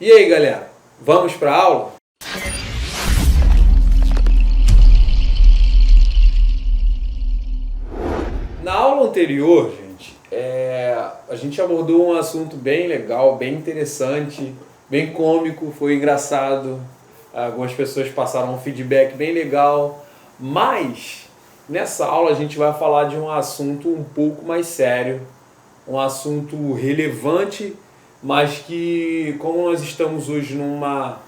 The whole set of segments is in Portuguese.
E aí, galera, vamos para a aula? Na aula anterior, gente, a gente abordou um assunto bem legal, bem interessante, bem cômico, foi engraçado. Algumas pessoas passaram um feedback bem legal, mas nessa aula a gente vai falar de um assunto um pouco mais sério, um assunto relevante, mas que, como nós estamos hoje numa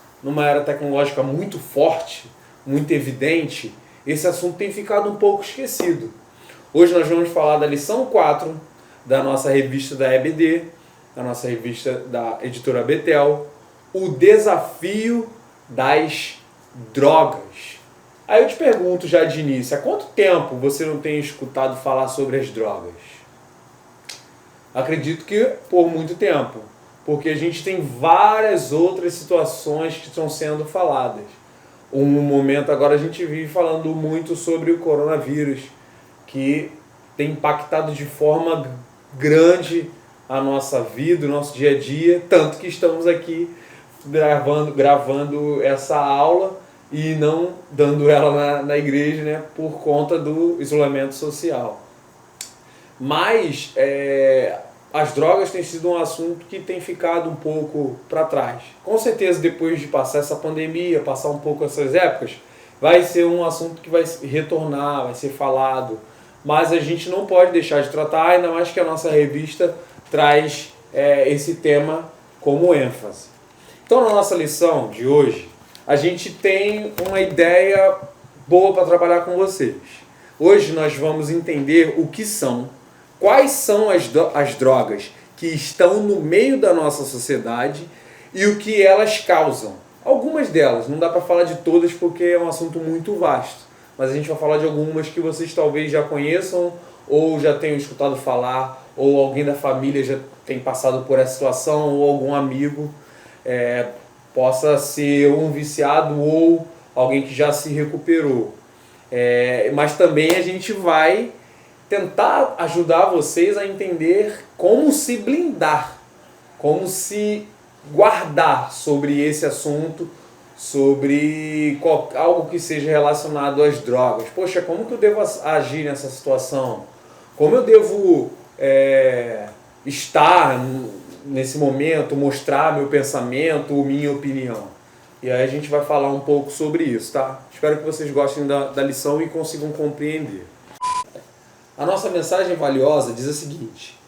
era tecnológica muito forte, muito evidente, esse assunto tem ficado um pouco esquecido. Hoje nós vamos falar da lição 4 da nossa revista da EBD, da nossa revista da editora Betel, o desafio das drogas. Aí eu te pergunto já de início, há quanto tempo você não tem escutado falar sobre as drogas? Acredito que por muito tempo, porque a gente tem várias outras situações que estão sendo faladas. Um momento agora a gente vive falando muito sobre o coronavírus, que tem impactado de forma grande a nossa vida, o nosso dia a dia, tanto que estamos aqui gravando essa aula e não dando ela na igreja, né, por conta do isolamento social. Mas as drogas têm sido um assunto que tem ficado um pouco para trás. Com certeza, depois de passar essa pandemia, passar um pouco essas épocas, vai ser um assunto que vai retornar, vai ser falado. Mas a gente não pode deixar de tratar, ainda mais que a nossa revista traz esse tema como ênfase. Então, na nossa lição de hoje, a gente tem uma ideia boa para trabalhar com vocês. Hoje nós vamos entender o que são, quais são as drogas que estão no meio da nossa sociedade e o que elas causam. Algumas delas, não dá para falar de todas porque é um assunto muito vasto, mas a gente vai falar de algumas que vocês talvez já conheçam ou já tenham escutado falar, ou alguém da família já tem passado por essa situação, ou algum amigo possa ser um viciado ou alguém que já se recuperou. Mas também a gente vai tentar ajudar vocês a entender como se blindar, como se guardar sobre esse assunto, sobre algo que seja relacionado às drogas. Poxa, como que eu devo agir nessa situação? Como eu devo estar nesse momento, mostrar meu pensamento, minha opinião? E aí a gente vai falar um pouco sobre isso, tá? Espero que vocês gostem da lição e consigam compreender. A nossa mensagem valiosa diz a seguinte: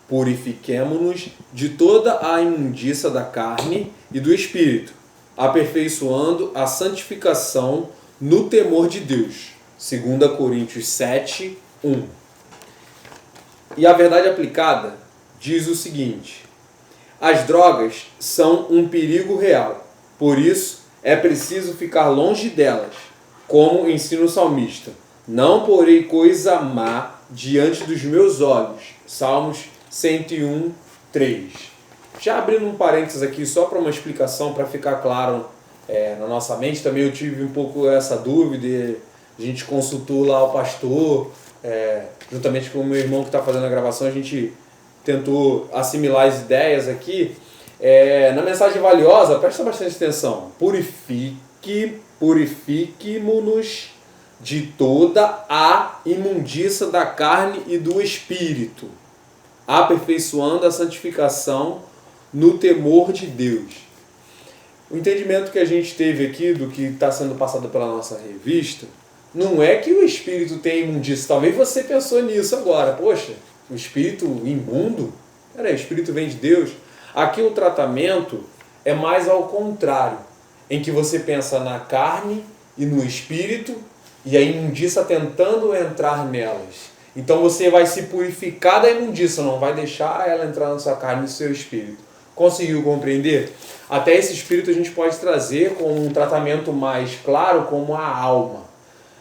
purifiquemo-nos de toda a imundícia da carne e do espírito, aperfeiçoando a santificação no temor de Deus. 2 Coríntios 7, 1. E a verdade aplicada diz o seguinte: as drogas são um perigo real, por isso é preciso ficar longe delas, como ensina o salmista: não porei coisa má diante dos meus olhos. Salmos 101, 3. Já abrindo um parênteses aqui só para uma explicação, para ficar claro na nossa mente, também eu tive um pouco essa dúvida, a gente consultou lá o pastor, juntamente com o meu irmão que está fazendo a gravação, a gente tentou assimilar as ideias aqui. Na mensagem valiosa, presta bastante atenção: purifique-mo-nos de toda a imundícia da carne e do espírito, aperfeiçoando a santificação no temor de Deus. O entendimento que a gente teve aqui do que está sendo passado pela nossa revista não é que o espírito tem imundícia. Talvez você pensou nisso agora. Poxa, o espírito imundo? Peraí, o espírito vem de Deus? Aqui o tratamento é mais ao contrário, em que você pensa na carne e no espírito e a imundícia tentando entrar nelas. Então você vai se purificar da imundícia, não vai deixar ela entrar na sua carne e no seu espírito. Conseguiu compreender? Até esse espírito a gente pode trazer com um tratamento mais claro como a alma.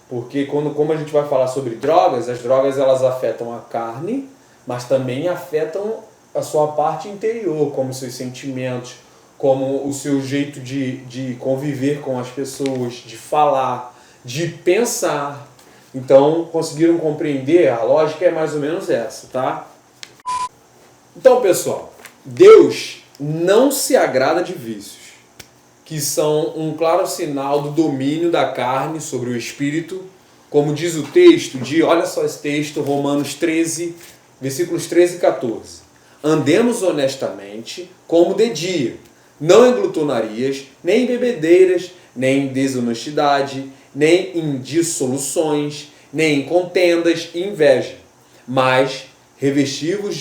Porque como a gente vai falar sobre drogas, as drogas elas afetam a carne, mas também afetam a sua parte interior, como os seus sentimentos, como o seu jeito de conviver com as pessoas, de falar, de pensar. Então, conseguiram compreender? A lógica é mais ou menos essa, tá? Então, pessoal, Deus não se agrada de vícios, que são um claro sinal do domínio da carne sobre o espírito, como diz o texto olha só esse texto, Romanos 13, versículos 13 e 14. Andemos honestamente como de dia, não em glutonarias, nem em bebedeiras, nem em desonestidade, nem em dissoluções, nem em contendas e inveja, mas revestivos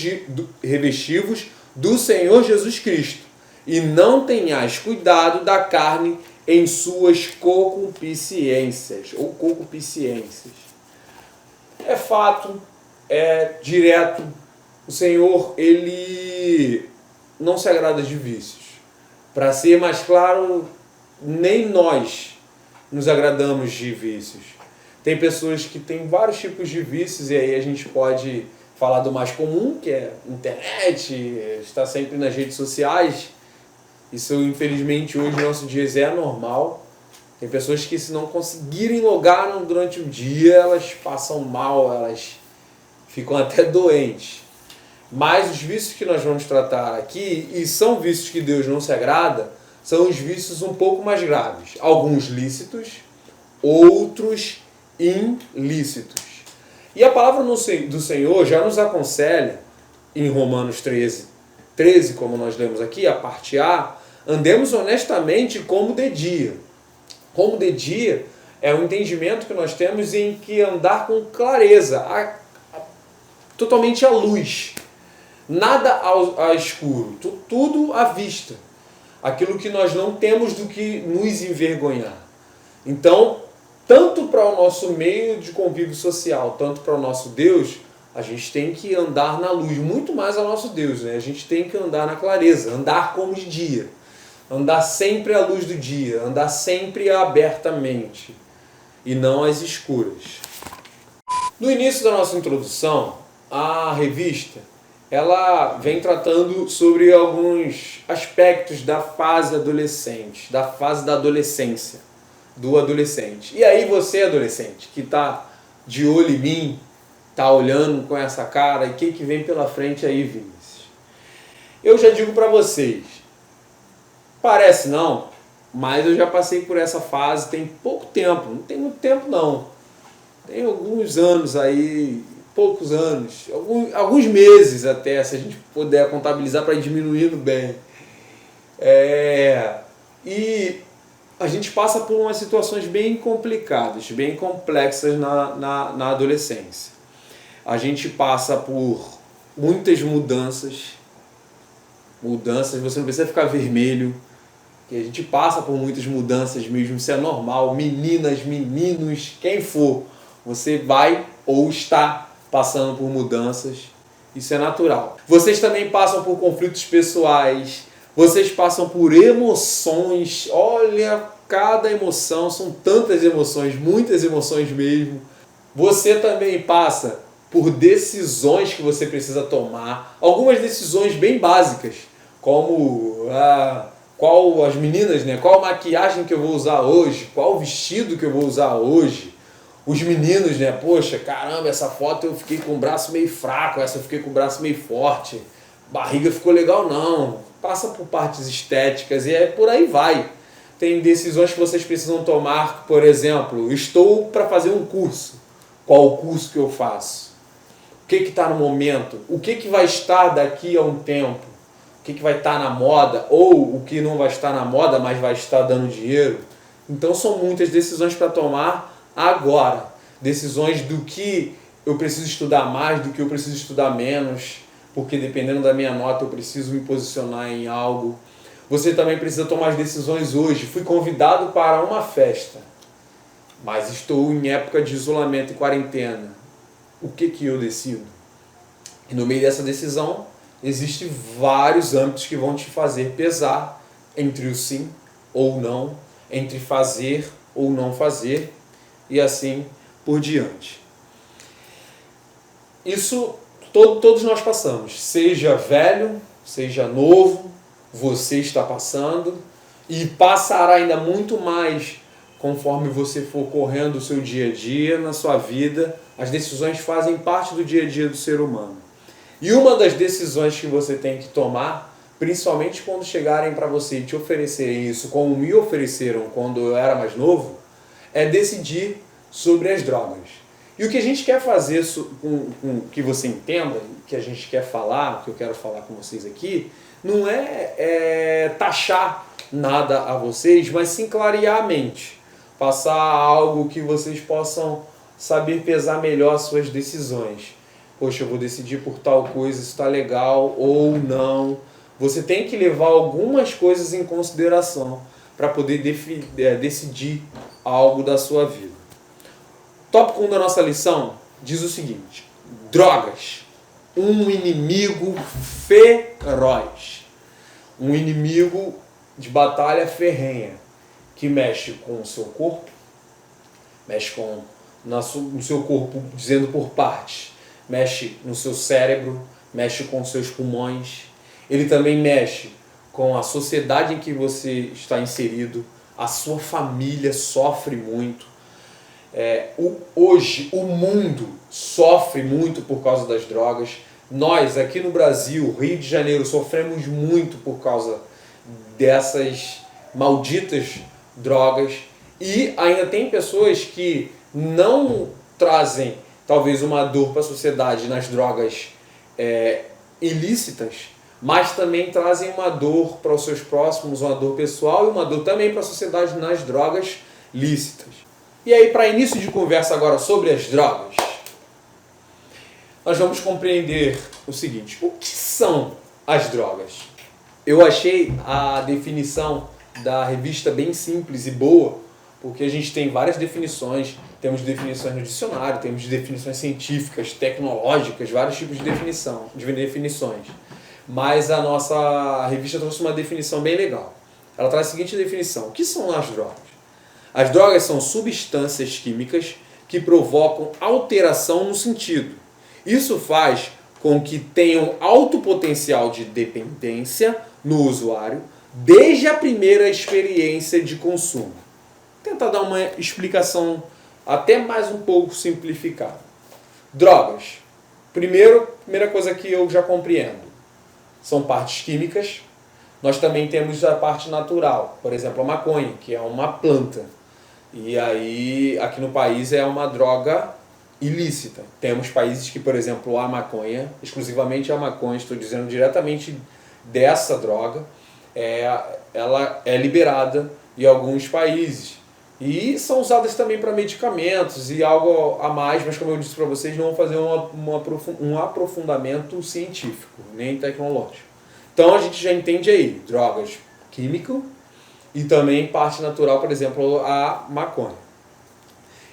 do Senhor Jesus Cristo, e não tenhais cuidado da carne em suas concupiscências ou concupiscências. É fato, é direto, o Senhor, ele não se agrada de vícios. Para ser mais claro, nem nós nos agradamos de vícios. Tem pessoas que têm vários tipos de vícios, e aí a gente pode falar do mais comum, que é internet, estar sempre nas redes sociais. Isso, infelizmente, hoje, nos nossos dias é normal. Tem pessoas que, se não conseguirem logar durante o dia, elas passam mal, elas ficam até doentes. Mas os vícios que nós vamos tratar aqui, e são vícios que Deus não se agrada, são os vícios um pouco mais graves. Alguns lícitos, outros ilícitos. E a palavra do Senhor já nos aconselha, em Romanos 13, como nós lemos aqui, a parte A, andemos honestamente como de dia. Como de dia é o entendimento que nós temos em que andar com clareza, totalmente à luz. Nada ao escuro, tudo à vista. Aquilo que nós não temos do que nos envergonhar. Então, tanto para o nosso meio de convívio social, tanto para o nosso Deus, a gente tem que andar na luz, muito mais ao nosso Deus, né? A gente tem que andar na clareza, andar como de dia, andar sempre à luz do dia, andar sempre abertamente e não às escuras. No início da nossa introdução, a revista ela vem tratando sobre alguns aspectos da fase adolescente, da fase da adolescência, do adolescente. E aí você, adolescente, que está de olho em mim, está olhando com essa cara, e o que vem pela frente aí, Vinícius? Eu já digo para vocês, parece não, mas eu já passei por essa fase tem pouco tempo, não tem muito tempo não. Tem alguns anos aí, poucos anos, alguns meses até, se a gente puder contabilizar para ir diminuindo bem. E a gente passa por umas situações bem complicadas, bem complexas na adolescência. A gente passa por muitas mudanças, você não precisa ficar vermelho, que a gente passa por muitas mudanças mesmo, isso é normal, meninas, meninos, quem for, você vai ou está passando por mudanças, isso é natural. Vocês também passam por conflitos pessoais, vocês passam por emoções, olha, cada emoção, são tantas emoções, muitas emoções mesmo. Você também passa por decisões que você precisa tomar, algumas decisões bem básicas, como qual as meninas, né? Qual maquiagem que eu vou usar hoje, qual vestido que eu vou usar hoje. Os meninos, né? Poxa, caramba, essa foto eu fiquei com o braço meio fraco, essa eu fiquei com o braço meio forte, barriga ficou legal não. Passa por partes estéticas e por aí vai. Tem decisões que vocês precisam tomar, por exemplo, estou para fazer um curso. Qual o curso que eu faço? O que está no momento? O que vai estar daqui a um tempo? O que vai estar na moda? Ou o que não vai estar na moda, mas vai estar dando dinheiro? Então são muitas decisões para tomar agora. Decisões do que eu preciso estudar mais, do que eu preciso estudar menos, porque dependendo da minha nota eu preciso me posicionar em algo. Você também precisa tomar as decisões hoje. Fui convidado para uma festa, mas estou em época de isolamento e quarentena. O que eu decido? E no meio dessa decisão, existem vários âmbitos que vão te fazer pesar entre o sim ou não, entre fazer ou não fazer, e assim por diante. Isso todos nós passamos, seja velho, seja novo, você está passando e passará ainda muito mais conforme você for correndo o seu dia a dia, na sua vida. As decisões fazem parte do dia a dia do ser humano. E uma das decisões que você tem que tomar principalmente quando chegarem para você e te oferecerem isso, como me ofereceram quando eu era mais novo, é decidir sobre as drogas. E o que a gente quer fazer, que você entenda, que a gente quer falar, o que eu quero falar com vocês aqui, não é taxar nada a vocês, mas sim clarear a mente. Passar algo que vocês possam saber pesar melhor as suas decisões. Poxa, eu vou decidir por tal coisa, isso está legal ou não. Você tem que levar algumas coisas em consideração para poder decidir algo da sua vida. Tópico 1 da nossa lição diz o seguinte: drogas, um inimigo feroz. Um inimigo de batalha ferrenha, que mexe com o seu corpo, mexe no seu corpo, dizendo por partes, mexe no seu cérebro, mexe com os seus pulmões. Ele também mexe com a sociedade em que você está inserido, a sua família sofre muito. Hoje o mundo sofre muito por causa das drogas. Nós aqui no Brasil, Rio de Janeiro, sofremos muito por causa dessas malditas drogas. E ainda tem pessoas que não trazem talvez uma dor para a sociedade nas drogas ilícitas, mas também trazem uma dor para os seus próximos, uma dor pessoal e uma dor também para a sociedade nas drogas lícitas. E aí, para início de conversa agora sobre as drogas, nós vamos compreender o seguinte: o que são as drogas? Eu achei a definição da revista bem simples e boa, porque a gente tem várias definições, temos definições no dicionário, temos definições científicas, tecnológicas, vários tipos de definições. Mas a nossa revista trouxe uma definição bem legal. Ela traz a seguinte definição: o que são as drogas? As drogas são substâncias químicas que provocam alteração no sentido. Isso faz com que tenham alto potencial de dependência no usuário desde a primeira experiência de consumo. Vou tentar dar uma explicação até mais um pouco simplificada. Drogas. Primeira coisa que eu já compreendo. São partes químicas. Nós também temos a parte natural. Por exemplo, a maconha, que é uma planta. E aí, aqui no país é uma droga ilícita. Temos países que, por exemplo, a maconha, exclusivamente a maconha, estou dizendo diretamente dessa droga, ela é liberada em alguns países. E são usadas também para medicamentos e algo a mais, mas como eu disse para vocês, não vou fazer um aprofundamento científico, nem tecnológico. Então a gente já entende aí, drogas químicas e também parte natural, por exemplo, a maconha.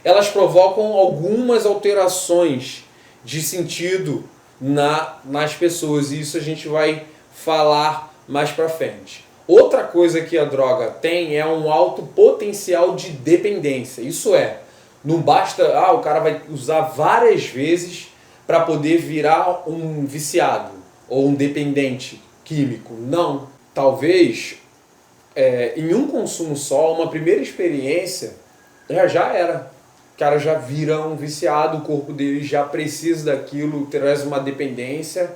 Elas provocam algumas alterações de sentido nas pessoas, e isso a gente vai falar mais para frente. Outra coisa que a droga tem é um alto potencial de dependência. Isso não basta, o cara vai usar várias vezes para poder virar um viciado ou um dependente químico. Não. Talvez em um consumo só, uma primeira experiência, já era. O cara já vira um viciado, o corpo dele já precisa daquilo, traz uma dependência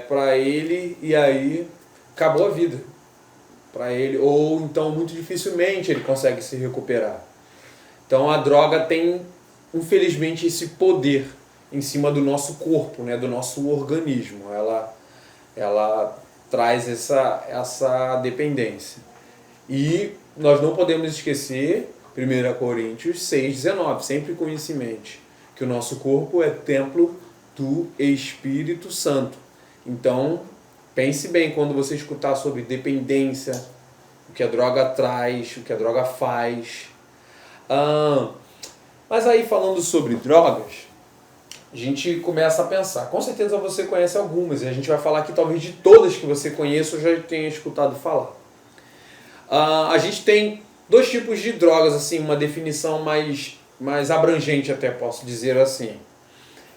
para ele, e aí acabou a vida para ele, ou então muito dificilmente ele consegue se recuperar. Então a droga tem, infelizmente, esse poder em cima do nosso corpo, do nosso organismo. Ela traz essa dependência. E nós não podemos esquecer 1 Coríntios 6,19, sempre com isso em mente, que o nosso corpo é templo do Espírito Santo. Então, pense bem quando você escutar sobre dependência, o que a droga traz, o que a droga faz. Mas aí, falando sobre drogas, a gente começa a pensar. Com certeza você conhece algumas, e a gente vai falar aqui talvez de todas que você conheça ou já tenha escutado falar. A gente tem dois tipos de drogas, assim, uma definição mais abrangente, até posso dizer assim.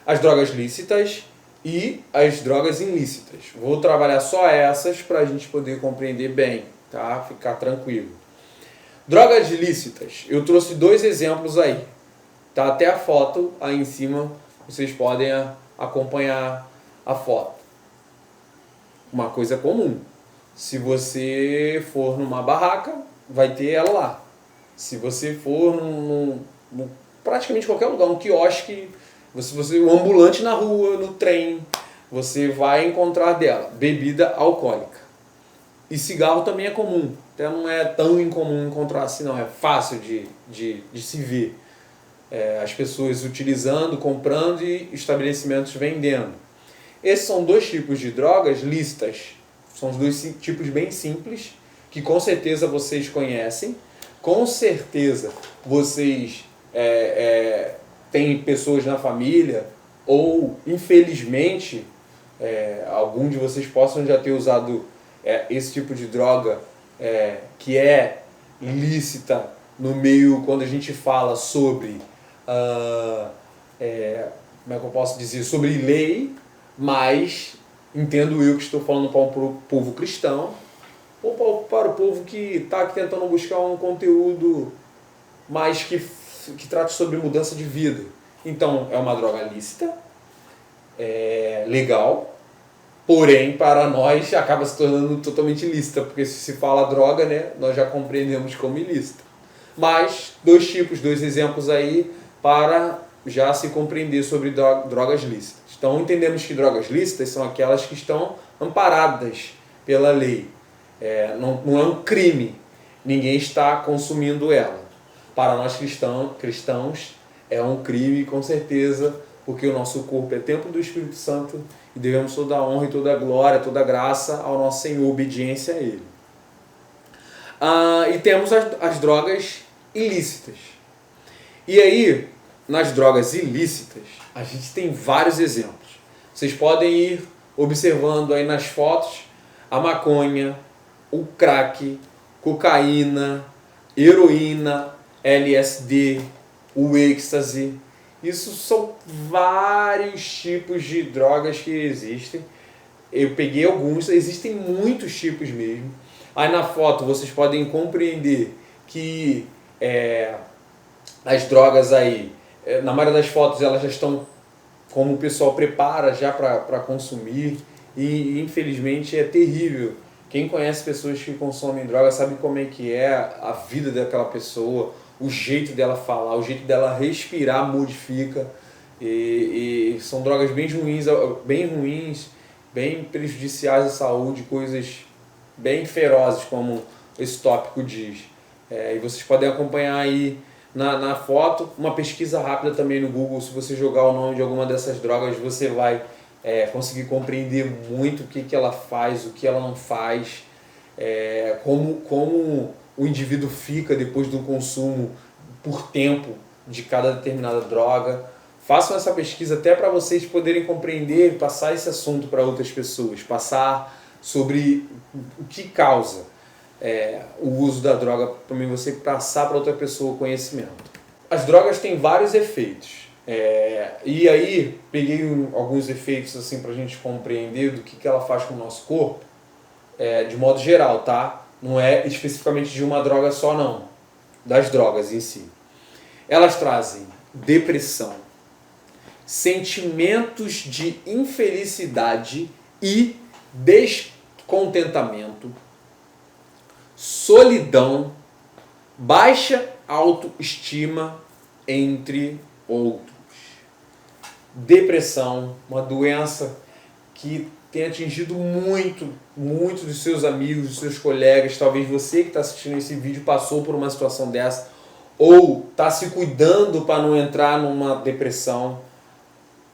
As drogas lícitas e as drogas ilícitas. Vou trabalhar só essas para a gente poder compreender bem, tá? Ficar tranquilo. Drogas lícitas. Eu trouxe dois exemplos aí. Tá até a foto aí em cima, vocês podem acompanhar a foto. Uma coisa comum. Se você for numa barraca, vai ter ela lá. Se você for praticamente qualquer lugar, um quiosque, um ambulante na rua, no trem, você vai encontrar dela. Bebida alcoólica. E cigarro também é comum. Até não é tão incomum encontrar assim, não. É fácil de se ver. As pessoas utilizando, comprando e estabelecimentos vendendo. Esses são dois tipos de drogas lícitas. São os dois tipos bem simples, que com certeza vocês conhecem. Com certeza vocês têm pessoas na família, ou infelizmente algum de vocês possam já ter usado esse tipo de droga que é ilícita no meio, quando a gente fala sobre como é que eu posso dizer, sobre lei, mas entendo eu que estou falando para o povo cristão ou para o povo que está tentando buscar um conteúdo mais que trate sobre mudança de vida. Então é uma droga lícita, legal, porém para nós acaba se tornando totalmente ilícita, porque se fala droga, né, nós já compreendemos como ilícita. Mas dois exemplos aí para já se compreender sobre drogas lícitas. Então entendemos que drogas lícitas são aquelas que estão amparadas pela lei. Não é um crime, ninguém está consumindo ela. Para nós cristãos é um crime com certeza, porque o nosso corpo é templo do Espírito Santo e devemos toda a honra e toda a glória, toda a graça ao nosso Senhor, obediência a Ele. E temos as drogas ilícitas. E aí, nas drogas ilícitas, a gente tem vários exemplos. Vocês podem ir observando aí nas fotos a maconha, o crack, cocaína, heroína, LSD, o êxtase. Isso são vários tipos de drogas que existem. Eu peguei alguns, existem muitos tipos mesmo. Aí na foto vocês podem compreender que as drogas aí, na maioria das fotos elas já estão como o pessoal prepara já para consumir, e infelizmente é terrível. Quem conhece pessoas que consomem droga sabe como é que é a vida daquela pessoa, o jeito dela falar, o jeito dela respirar modifica, e são drogas bem ruins, bem prejudiciais à saúde, coisas bem ferozes, como esse tópico diz. E vocês podem acompanhar aí na foto, uma pesquisa rápida também no Google. Se você jogar o nome de alguma dessas drogas, você vai conseguir compreender muito o que ela faz, o que ela não faz, como o indivíduo fica depois do consumo por tempo de cada determinada droga. Façam essa pesquisa até para vocês poderem compreender e passar esse assunto para outras pessoas, passar sobre o que causa o uso da droga, também você passar para outra pessoa o conhecimento. As drogas têm vários efeitos, e aí peguei alguns efeitos assim para a gente compreender do que ela faz com o nosso corpo, de modo geral, tá? Não é especificamente de uma droga só não, das drogas em si. Elas trazem depressão, sentimentos de infelicidade e descontentamento, solidão, baixa autoestima, entre outros. Depressão, uma doença que tem atingido muito dos seus amigos, dos seus colegas. Talvez você que está assistindo esse vídeo passou por uma situação dessa, ou está se cuidando para não entrar numa depressão,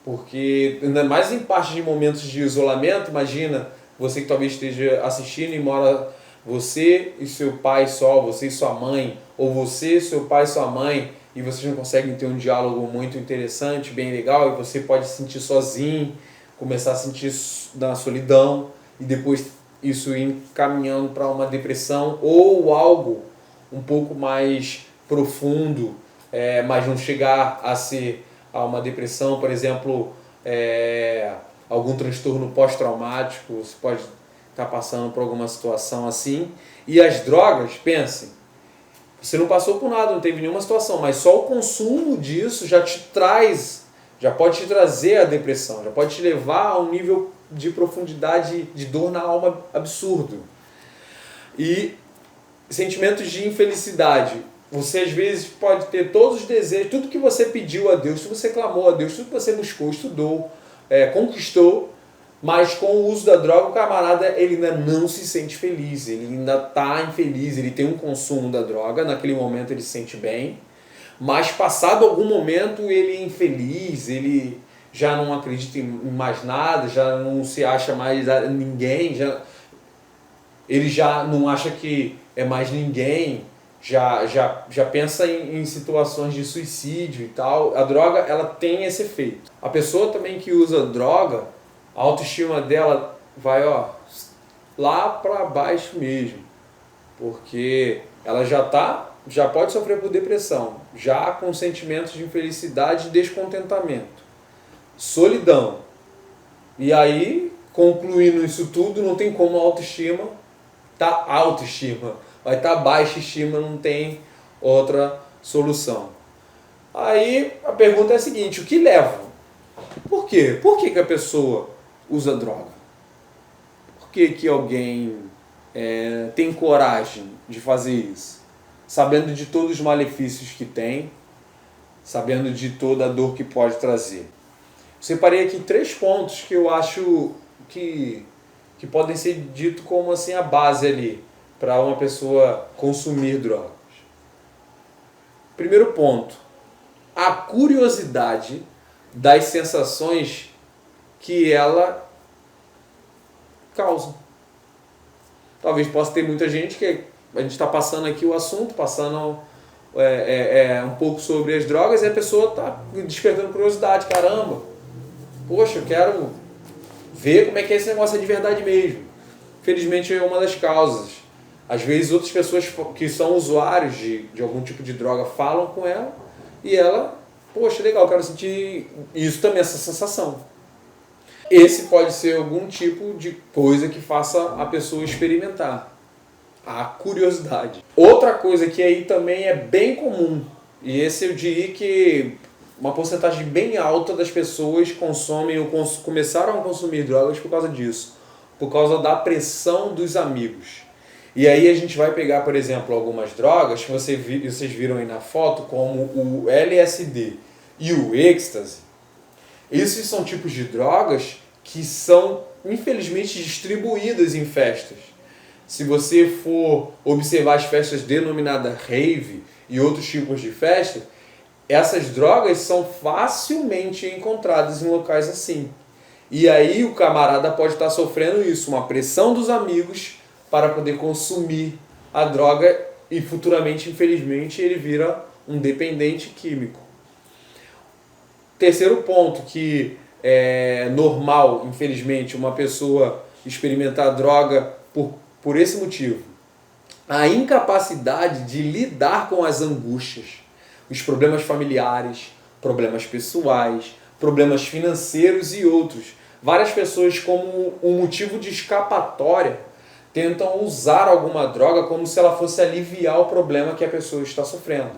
porque ainda mais em parte de momentos de isolamento. Imagina você que talvez esteja assistindo e mora você e seu pai só, você e sua mãe, ou você, seu pai e sua mãe, e vocês não conseguem ter um diálogo muito interessante, bem legal, e você pode se sentir sozinho, começar a sentir na solidão, e depois isso ir encaminhando para uma depressão ou algo um pouco mais profundo, mas não chegar a ser uma depressão, por exemplo, algum transtorno pós-traumático. Você pode estar passando por alguma situação assim. E as drogas, pensem, você não passou por nada, não teve nenhuma situação, mas só o consumo disso já pode te trazer a depressão, já pode te levar a um nível de profundidade de dor na alma absurdo. E sentimentos de infelicidade. Você às vezes pode ter todos os desejos, tudo que você pediu a Deus, tudo que você clamou a Deus, tudo que você buscou, estudou, conquistou, mas com o uso da droga o camarada ele ainda não se sente feliz, ele ainda está infeliz, ele tem um consumo da droga, naquele momento ele se sente bem, mas passado algum momento ele é infeliz, ele já não acredita em mais nada, já não se acha mais ninguém, ele já não acha que é mais ninguém, já pensa em situações de suicídio e tal. A droga ela tem esse efeito. A pessoa também que usa droga, a autoestima dela vai lá para baixo mesmo, porque ela já pode sofrer por depressão, já com sentimentos de infelicidade e descontentamento, solidão. E aí, concluindo isso tudo, não tem como a autoestima vai estar baixa estima, não tem outra solução. Aí a pergunta é a seguinte: o que leva? Por quê? Por que a pessoa usa droga? Por que alguém tem coragem de fazer isso? Sabendo de todos os malefícios que tem, sabendo de toda a dor que pode trazer. Separei aqui 3 pontos que eu acho que podem ser dito como assim a base ali para uma pessoa consumir drogas. Primeiro ponto, a curiosidade das sensações que ela causa. Talvez possa ter muita gente que a gente está passando aqui o assunto, passando um pouco sobre as drogas e a pessoa está despertando curiosidade. Caramba, poxa, eu quero ver como é que esse negócio é de verdade mesmo. Felizmente é uma das causas. Às vezes outras pessoas que são usuários de algum tipo de droga falam com ela e ela, poxa, legal, eu quero sentir isso também, essa sensação. Esse pode ser algum tipo de coisa que faça a pessoa experimentar. A curiosidade. Outra coisa que aí também é bem comum, e esse eu diria que uma porcentagem bem alta das pessoas consomem ou começaram a consumir drogas por causa disso, por causa da pressão dos amigos. E aí a gente vai pegar, por exemplo, algumas drogas que vocês viram aí na foto, como o LSD e o êxtase. Esses são tipos de drogas que são, infelizmente, distribuídas em festas. Se você for observar as festas denominadas rave e outros tipos de festa, essas drogas são facilmente encontradas em locais assim. E aí o camarada pode estar sofrendo isso, uma pressão dos amigos para poder consumir a droga e futuramente, infelizmente, ele vira um dependente químico. Terceiro ponto, que é normal, infelizmente, uma pessoa experimentar droga por esse motivo. A incapacidade de lidar com as angústias, os problemas familiares, problemas pessoais, problemas financeiros e outros. Várias pessoas, como um motivo de escapatória, tentam usar alguma droga como se ela fosse aliviar o problema que a pessoa está sofrendo.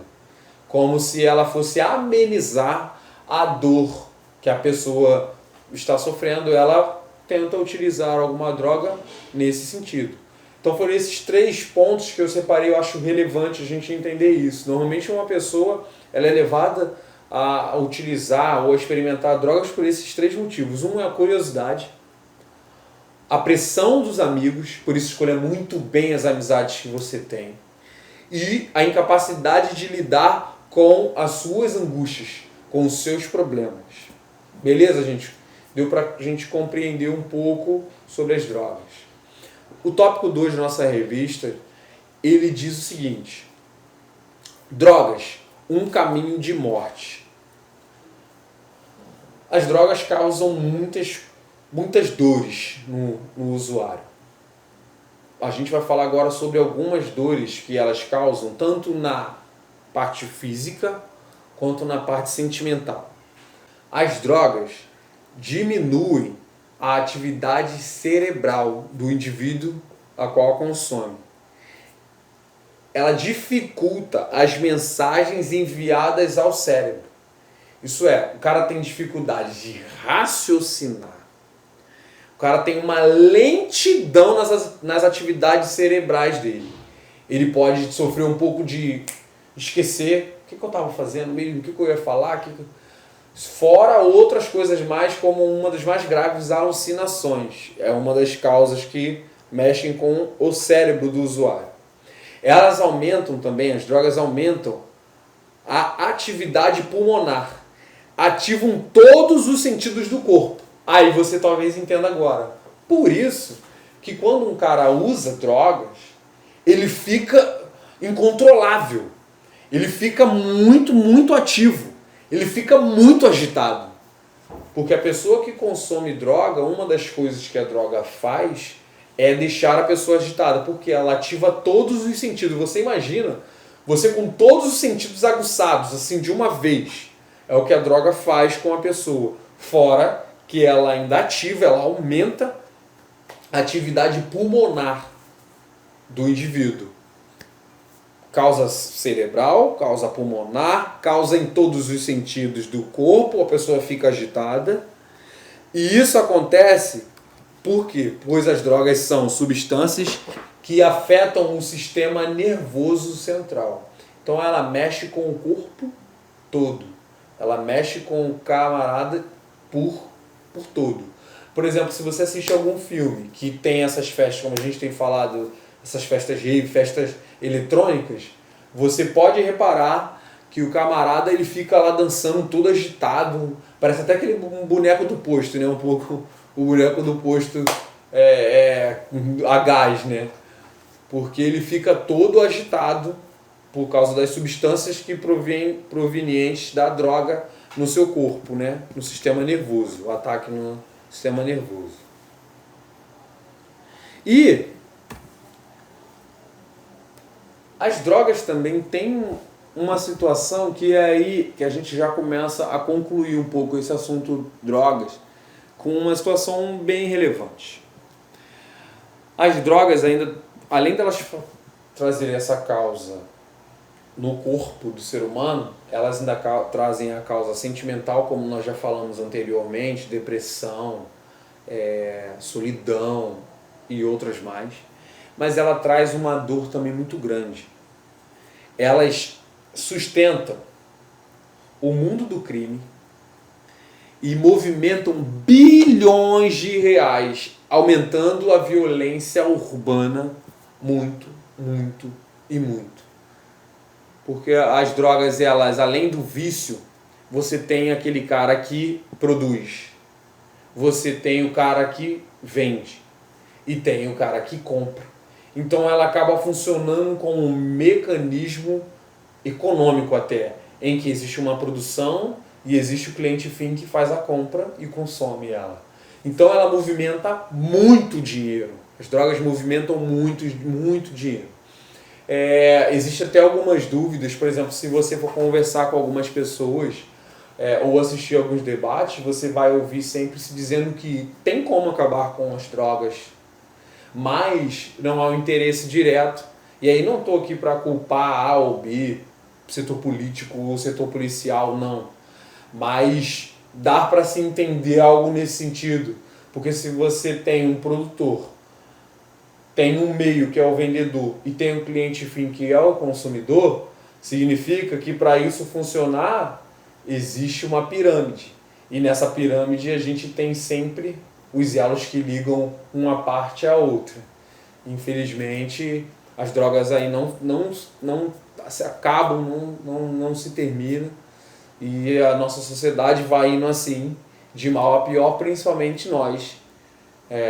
Como se ela fosse amenizar a dor que a pessoa está sofrendo. Ela tenta utilizar alguma droga nesse sentido. Então foram esses 3 pontos que eu separei, eu acho relevante a gente entender isso. Normalmente uma pessoa ela é levada a utilizar ou a experimentar drogas por esses 3 motivos. Um é a curiosidade, a pressão dos amigos, por isso escolha muito bem as amizades que você tem, e a incapacidade de lidar com as suas angústias, com os seus problemas. Beleza, gente? Deu pra gente compreender um pouco sobre as drogas. O tópico 2 da nossa revista, ele diz o seguinte: drogas, um caminho de morte. As drogas causam muitas dores no usuário. A gente vai falar agora sobre algumas dores que elas causam, tanto na parte física quanto na parte sentimental. As drogas diminuem a atividade cerebral do indivíduo a qual consome. Ela dificulta as mensagens enviadas ao cérebro. Isso é, o cara tem dificuldade de raciocinar. O cara tem uma lentidão nas atividades cerebrais dele. Ele pode sofrer um pouco de esquecer o que eu estava fazendo mesmo, o que eu ia falar, fora outras coisas mais, como uma das mais graves, alucinações. É uma das causas que mexem com o cérebro do usuário. Elas aumentam também, as drogas aumentam a atividade pulmonar. Ativam todos os sentidos do corpo. Aí você talvez entenda agora. Por isso que quando um cara usa drogas, ele fica incontrolável. Ele fica muito, muito ativo. Ele fica muito agitado. Porque a pessoa que consome droga, uma das coisas que a droga faz é deixar a pessoa agitada. Porque ela ativa todos os sentidos. Você imagina, você com todos os sentidos aguçados, assim, de uma vez. É o que a droga faz com a pessoa. Fora que ela ainda ativa, ela aumenta a atividade pulmonar do indivíduo. Causa cerebral, causa pulmonar, causa em todos os sentidos do corpo, a pessoa fica agitada. E isso acontece por quê? Pois as drogas são substâncias que afetam o sistema nervoso central. Então ela mexe com o corpo todo. Ela mexe com o camarada por todo. Por exemplo, se você assiste algum filme que tem essas festas, como a gente tem falado, essas festas rave, festas eletrônicas, você pode reparar que o camarada ele fica lá dançando todo agitado, parece até aquele boneco do posto, né? Um pouco o boneco do posto a gás, né? Porque ele fica todo agitado por causa das substâncias que provenientes da droga no seu corpo, né? No sistema nervoso, o ataque no sistema nervoso. E as drogas também têm uma situação que é aí que a gente já começa a concluir um pouco esse assunto drogas com uma situação bem relevante. As drogas ainda, além delas trazerem essa causa no corpo do ser humano, elas ainda trazem a causa sentimental, como nós já falamos anteriormente, depressão, solidão e outras mais. Mas ela traz uma dor também muito grande. Elas sustentam o mundo do crime e movimentam bilhões de reais, aumentando a violência urbana muito, muito e muito. Porque as drogas, elas, além do vício, você tem aquele cara que produz, você tem o cara que vende e tem o cara que compra. Então ela acaba funcionando como um mecanismo econômico até, em que existe uma produção e existe o cliente fim que faz a compra e consome ela. Então ela movimenta muito dinheiro. As drogas movimentam muito, muito dinheiro. Existe até algumas dúvidas, por exemplo, se você for conversar com algumas pessoas ou assistir alguns debates, você vai ouvir sempre se dizendo que tem como acabar com as drogas, mas não há um interesse direto. E aí não estou aqui para culpar A ou B, setor político ou setor policial, não. Mas dá para se entender algo nesse sentido. Porque se você tem um produtor, tem um meio que é o vendedor e tem um cliente fim que é o consumidor, significa que para isso funcionar existe uma pirâmide. E nessa pirâmide a gente tem sempre os elos que ligam uma parte à outra. Infelizmente, as drogas aí não se acabam, não se terminam. E a nossa sociedade vai indo assim, de mal a pior, principalmente nós,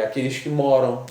aqueles que moram